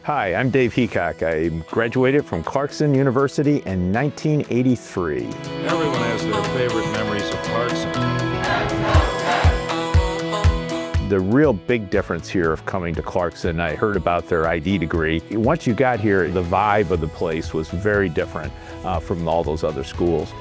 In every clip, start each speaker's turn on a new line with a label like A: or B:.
A: Hi, I'm Dave Heacock. I graduated from Clarkson University in 1983.
B: Everyone has their favorite memories of Clarkson.
A: The real big difference here of coming to Clarkson, I heard about their ID degree. Once you got here, the vibe of the place was very different from all those other schools.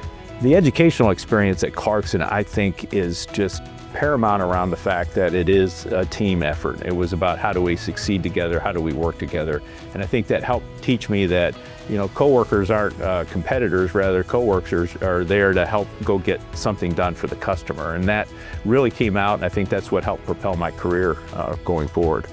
A: The educational experience at Clarkson, I think, is just paramount around the fact that it is a team effort. It was about how do we succeed together, how do we work together, and I think that helped teach me that, you know, coworkers aren't competitors, rather coworkers are there to help go get something done for the customer, and that really came out, and I think that's what helped propel my career going forward.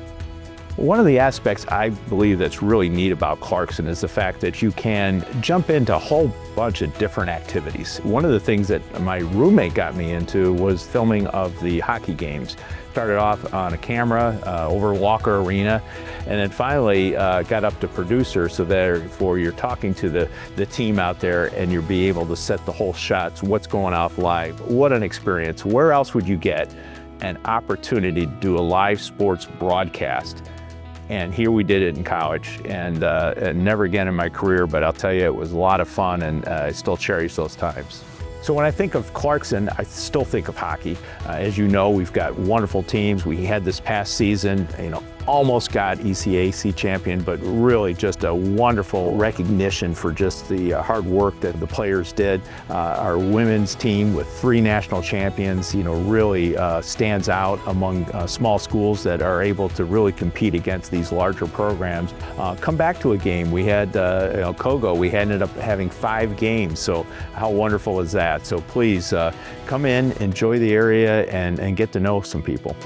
A: One of the aspects I believe that's really neat about Clarkson is the fact that you can jump into a whole bunch of different activities. One of the things that my roommate got me into was filming of the hockey games. Started off on a camera over Walker Arena, and then finally got up to producer, so therefore you're talking to the team out there and you'll be able to set the whole shots, what's going off live. What an experience. Where else would you get an opportunity to do a live sports broadcast? And here we did it in college, and never again in my career, but I'll tell you, it was a lot of fun, and I still cherish those times. So when I think of Clarkson, I still think of hockey. As you know, we've got wonderful teams. We had this past season, almost got ECAC champion, but really just a wonderful recognition for just the hard work that the players did. Our women's team with 3 national champions, really stands out among small schools that are able to really compete against these larger programs. Come back to a game. We had Kogo, we ended up having 5 games, so how wonderful is that? So please come in, enjoy the area, and get to know some people.